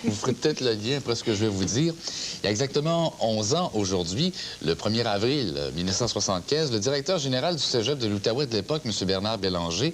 Vous ferez peut-être le lien après ce que je vais vous dire. Il y a exactement 11 ans aujourd'hui, le 1er avril 1975, le directeur général du cégep de l'Outaouais de l'époque, M. Bernard Bélanger,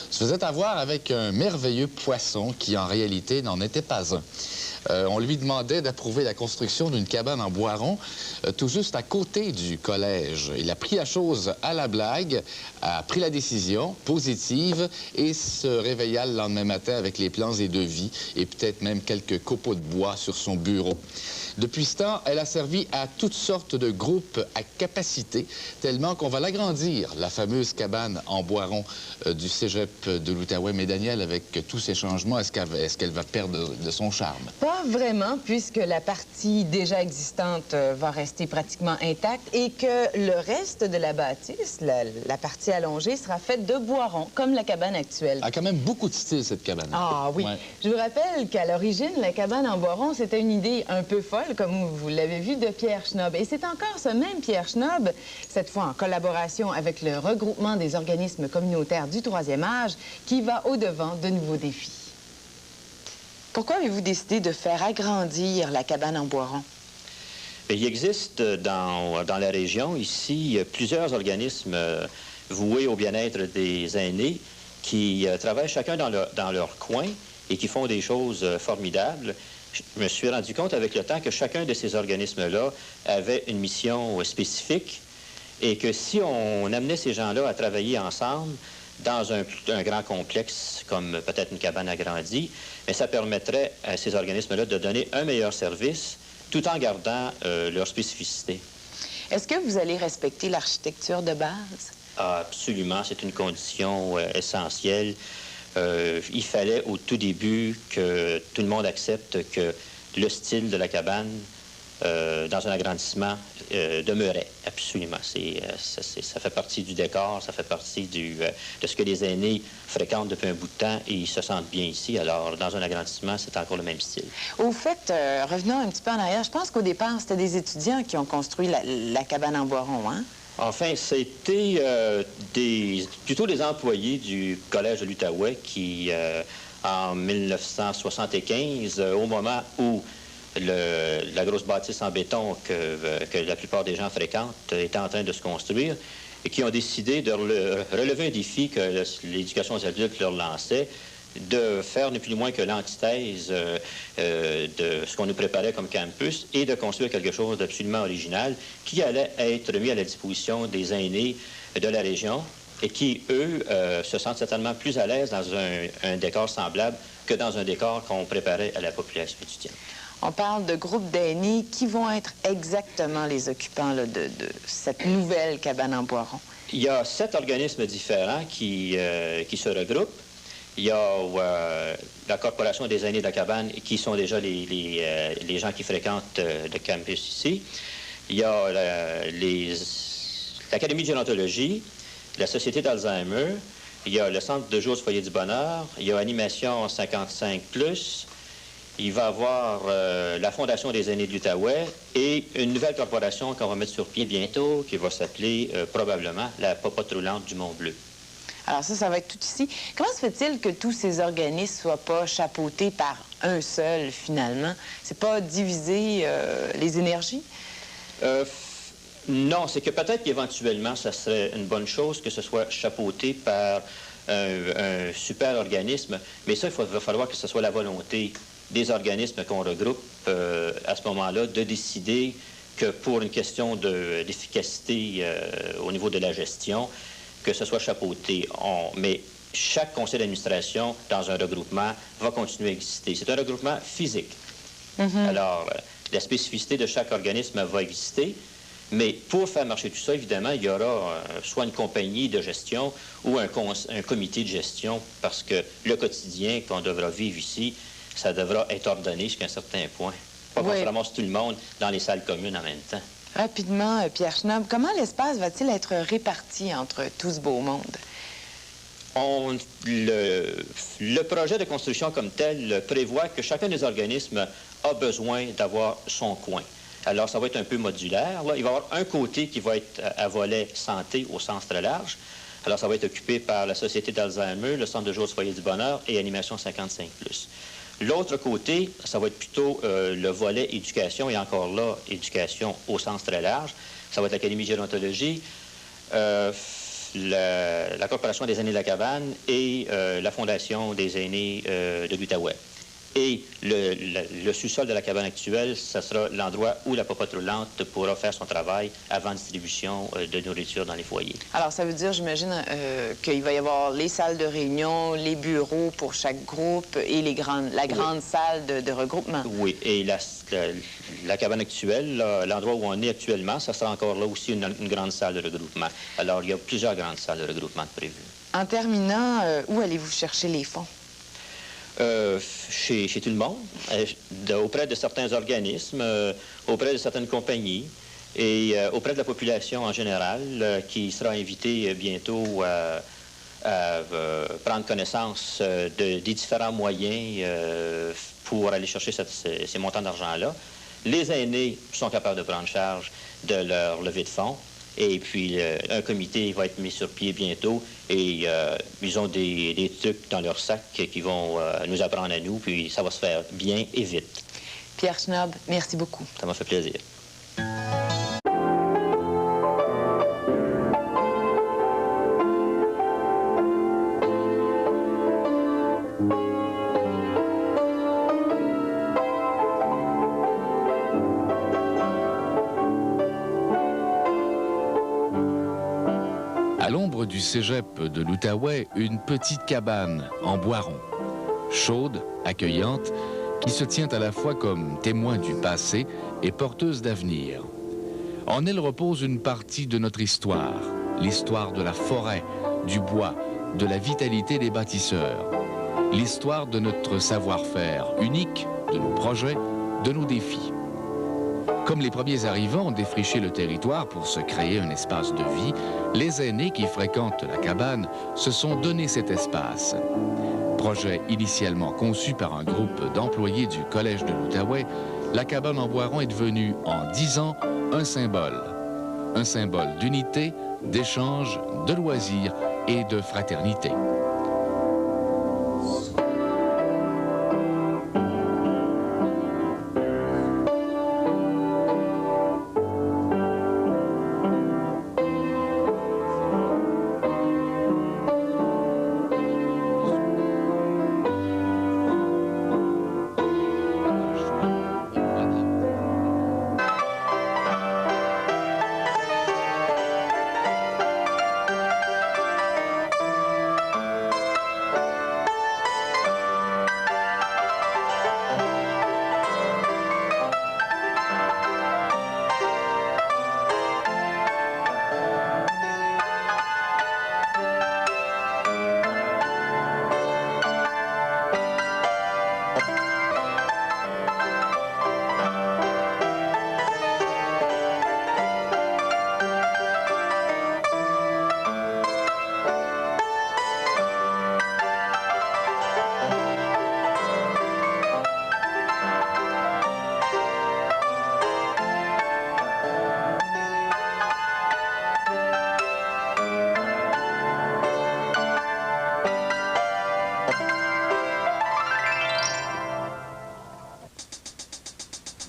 se faisait avoir avec un merveilleux poisson qui, en réalité, n'en était pas un. On lui demandait d'approuver la construction d'une cabane en bois rond, tout juste à côté du collège. Il a pris la chose à la blague, a pris la décision positive et se réveilla le lendemain matin avec les plans et devis et peut-être même quelques copeaux de bois sur son bureau. Depuis ce temps, elle a servi à toutes sortes de groupes à capacité, tellement qu'on va l'agrandir, la fameuse cabane en bois rond du cégep de l'Outaouais. Mais Daniel, avec tous ces changements, est-ce qu'elle va perdre de son charme? Pas vraiment, puisque la partie déjà existante va rester pratiquement intacte et que le reste de la bâtisse, la partie allongée, sera faite de bois rond, comme la cabane actuelle. Elle a quand même beaucoup de style, cette cabane. Ah oui. Ouais. Je vous rappelle qu'à l'origine, la cabane en bois rond, c'était une idée un peu folle, comme vous l'avez vu, de Pierre Schnob. Et c'est encore ce même Pierre Schnob, cette fois en collaboration avec le regroupement des organismes communautaires du Troisième âge, qui va au-devant de nouveaux défis. Pourquoi avez-vous décidé de faire agrandir la cabane en bois rond? Il existe dans la région, ici, plusieurs organismes voués au bien-être des aînés qui travaillent chacun dans leur coin et qui font des choses formidables. Je me suis rendu compte avec le temps que chacun de ces organismes-là avait une mission spécifique et que si on amenait ces gens-là à travailler ensemble dans un grand complexe, comme peut-être une cabane agrandie, mais ça permettrait à ces organismes-là de donner un meilleur service tout en gardant leur spécificité. Est-ce que vous allez respecter l'architecture de base? Absolument, c'est une condition essentielle. Il fallait au tout début que tout le monde accepte que le style de la cabane dans un agrandissement demeurait, absolument. Ça fait partie du décor, ça fait partie de ce que les aînés fréquentent depuis un bout de temps et ils se sentent bien ici. Alors, dans un agrandissement, c'est encore le même style. Au fait, revenons un petit peu en arrière. Je pense qu'au départ, c'était des étudiants qui ont construit la cabane en bois rond, hein? Enfin, c'était plutôt des employés du Collège de l'Outaouais qui, en 1975, au moment où la grosse bâtisse en béton que la plupart des gens fréquentent était en train de se construire, et qui ont décidé de relever un défi que l'éducation aux adultes leur lançait, de faire ni plus ni moins que l'antithèse de ce qu'on nous préparait comme campus et de construire quelque chose d'absolument original qui allait être mis à la disposition des aînés de la région et qui, eux, se sentent certainement plus à l'aise dans un décor semblable que dans un décor qu'on préparait à la population étudiante. On parle de groupes d'aînés. Qui vont être exactement les occupants là, de cette nouvelle cabane en bois rond? Il y a 7 organismes différents qui se regroupent. Il y a la Corporation des aînés de la cabane, qui sont déjà les gens qui fréquentent le campus ici. Il y a l'Académie de gérontologie, la Société d'Alzheimer, il y a le Centre de jour du Foyer du Bonheur, il y a Animation 55+, il va y avoir la Fondation des aînés de l'Outaouais et une nouvelle corporation qu'on va mettre sur pied bientôt, qui va s'appeler probablement la Popote roulante du Mont-Bleu. Alors ça va être tout ici. Comment se fait-il que tous ces organismes ne soient pas chapeautés par un seul, finalement? C'est pas diviser les énergies? Non, c'est que peut-être qu'éventuellement, ça serait une bonne chose que ce soit chapeauté par un super organisme, mais ça, va falloir que ce soit la volonté des organismes qu'on regroupe à ce moment-là de décider que pour une question d'efficacité au niveau de la gestion, que ce soit chapeauté. Mais chaque conseil d'administration dans un regroupement va continuer à exister. C'est un regroupement physique. Alors, la spécificité de chaque organisme va exister, mais pour faire marcher tout ça, évidemment, il y aura soit une compagnie de gestion ou un comité de gestion, parce que le quotidien qu'on devra vivre ici, ça devra être ordonné jusqu'à un certain point. Pas qu'on se ramasse tout le monde dans les salles communes en même temps. Rapidement, Pierre Schnob, comment l'espace va-t-il être réparti entre tout ce beau monde? Le projet de construction comme tel prévoit que chacun des organismes a besoin d'avoir son coin. Alors, ça va être un peu modulaire. Là. Il va y avoir un côté qui va être à volet santé au sens très large. Alors, ça va être occupé par la Société d'Alzheimer, le Centre de jour du Foyer du Bonheur et Animation 55+. L'autre côté, ça va être plutôt le volet éducation, et encore là, éducation au sens très large. Ça va être l'Académie de gérontologie, la Corporation des aînés de la cabane et la Fondation des aînés de l'Outaouais. Et le sous-sol de la cabane actuelle, ce sera l'endroit où la popote roulante pourra faire son travail avant distribution de nourriture dans les foyers. Alors, ça veut dire, j'imagine, qu'il va y avoir les salles de réunion, les bureaux pour chaque groupe et la grande salle de regroupement. Oui, et la cabane actuelle, l'endroit où on est actuellement, ça sera encore là aussi une grande salle de regroupement. Alors, il y a plusieurs grandes salles de regroupement prévues. En terminant, où allez-vous chercher les fonds? Chez tout le monde, auprès de certains organismes, auprès de certaines compagnies et auprès de la population en général qui sera invitée bientôt à prendre connaissance des différents moyens pour aller chercher ces montants d'argent-là. Les aînés sont capables de prendre charge de leur levée de fonds. Et puis, un comité va être mis sur pied bientôt et ils ont des trucs dans leur sac qui vont nous apprendre à nous, puis ça va se faire bien et vite. Pierre Schnob, merci beaucoup. Ça m'a fait plaisir. À l'ombre du cégep de l'Outaouais, une petite cabane en bois rond, chaude, accueillante, qui se tient à la fois comme témoin du passé et porteuse d'avenir. En elle repose une partie de notre histoire, l'histoire de la forêt, du bois, de la vitalité des bâtisseurs, l'histoire de notre savoir-faire unique, de nos projets, de nos défis. Comme les premiers arrivants ont défriché le territoire pour se créer un espace de vie, les aînés qui fréquentent la cabane se sont donné cet espace. Projet initialement conçu par un groupe d'employés du Collège de l'Outaouais, la cabane en bois rond est devenue, en 10 ans, un symbole. Un symbole d'unité, d'échange, de loisirs et de fraternité.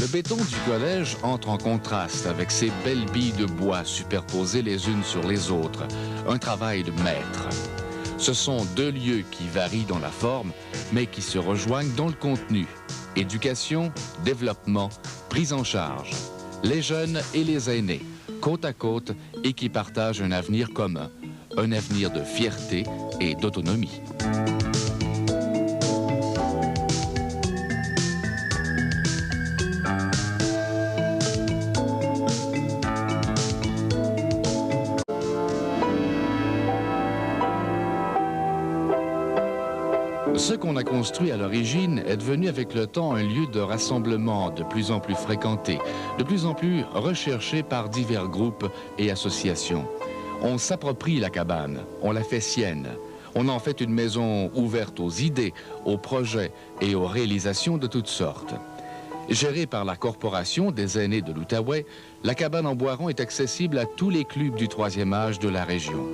Le béton du collège entre en contraste avec ces belles billes de bois superposées les unes sur les autres. Un travail de maître. Ce sont deux lieux qui varient dans la forme, mais qui se rejoignent dans le contenu. Éducation, développement, prise en charge. Les jeunes et les aînés, côte à côte, et qui partagent un avenir commun. Un avenir de fierté et d'autonomie. Ce qu'on a construit à l'origine est devenu avec le temps un lieu de rassemblement de plus en plus fréquenté, de plus en plus recherché par divers groupes et associations. On s'approprie la cabane, on la fait sienne. On en fait une maison ouverte aux idées, aux projets et aux réalisations de toutes sortes. Gérée par la Corporation des aînés de l'Outaouais, la cabane en bois rond est accessible à tous les clubs du troisième âge de la région.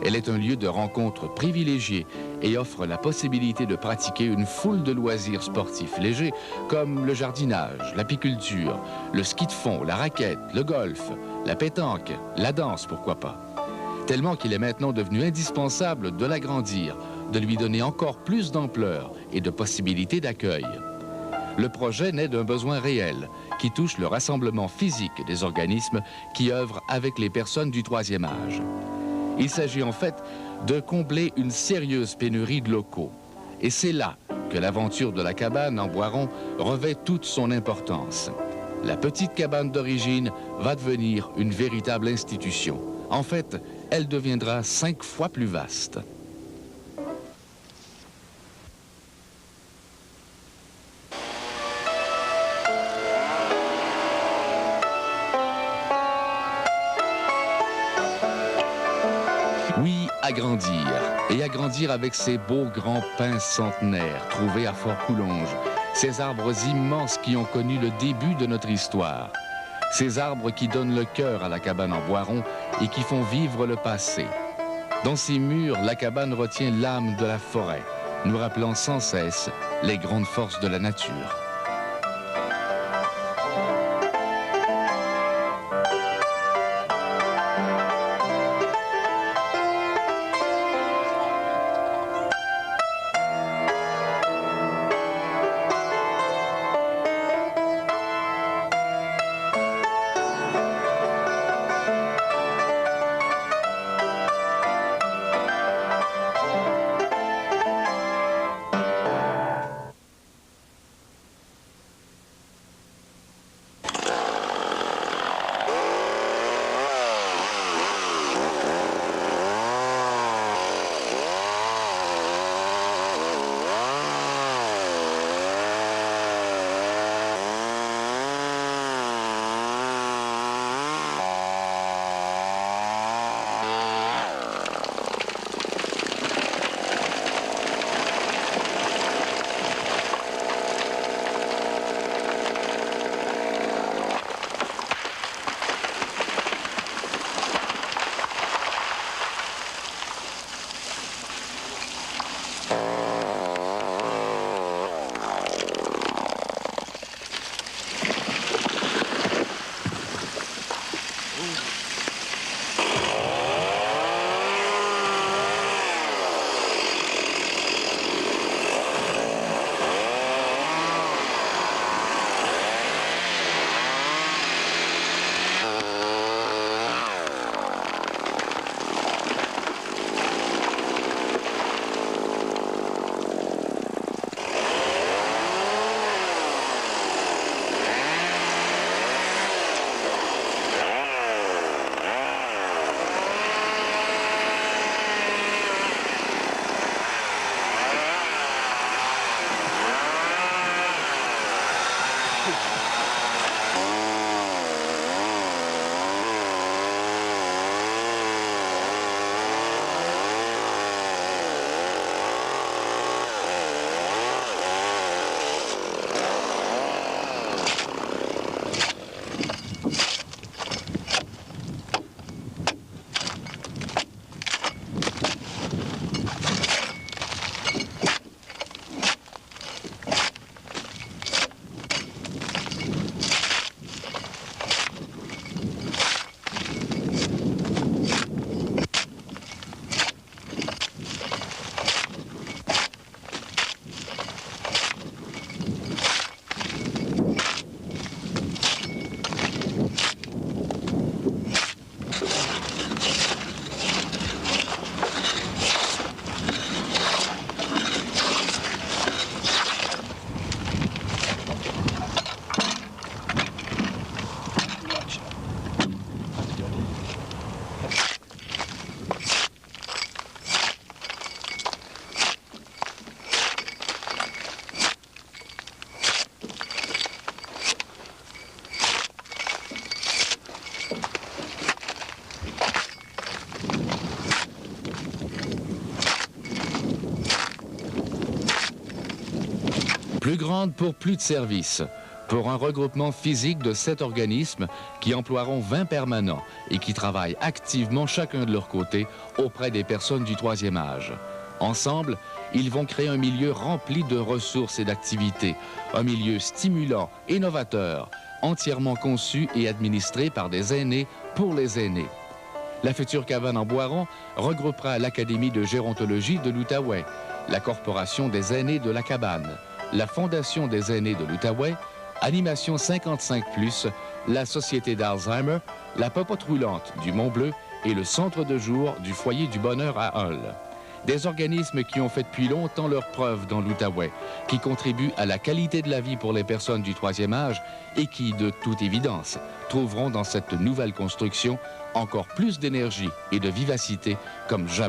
Elle est un lieu de rencontre privilégié et offre la possibilité de pratiquer une foule de loisirs sportifs légers comme le jardinage, l'apiculture, le ski de fond, la raquette, le golf, la pétanque, la danse, pourquoi pas. Tellement qu'il est maintenant devenu indispensable de l'agrandir, de lui donner encore plus d'ampleur et de possibilités d'accueil. Le projet naît d'un besoin réel qui touche le rassemblement physique des organismes qui œuvrent avec les personnes du troisième âge. Il s'agit en fait de combler une sérieuse pénurie de locaux. Et c'est là que l'aventure de la cabane en Boiron revêt toute son importance. La petite cabane d'origine va devenir une véritable institution. En fait, elle deviendra 5 fois plus vaste. Oui, agrandir. Et agrandir avec ces beaux grands pins centenaires trouvés à Fort-Coulonge. Ces arbres immenses qui ont connu le début de notre histoire. Ces arbres qui donnent le cœur à la cabane en Boiron et qui font vivre le passé. Dans ces murs, la cabane retient l'âme de la forêt, nous rappelant sans cesse les grandes forces de la nature. Plus grande pour plus de services, pour un regroupement physique de 7 organismes qui emploieront 20 permanents et qui travaillent activement chacun de leur côté auprès des personnes du 3e âge. Ensemble, ils vont créer un milieu rempli de ressources et d'activités, un milieu stimulant et novateur, entièrement conçu et administré par des aînés pour les aînés. La future cabane en Boiron regroupera l'Académie de gérontologie de l'Outaouais, la Corporation des aînés de la cabane, la Fondation des aînés de l'Outaouais, Animation 55+, la Société d'Alzheimer, la Popote roulante du Mont-Bleu et le Centre de jour du Foyer du Bonheur à Hull. Des organismes qui ont fait depuis longtemps leur preuve dans l'Outaouais, qui contribuent à la qualité de la vie pour les personnes du 3e âge et qui, de toute évidence, trouveront dans cette nouvelle construction encore plus d'énergie et de vivacité comme jamais.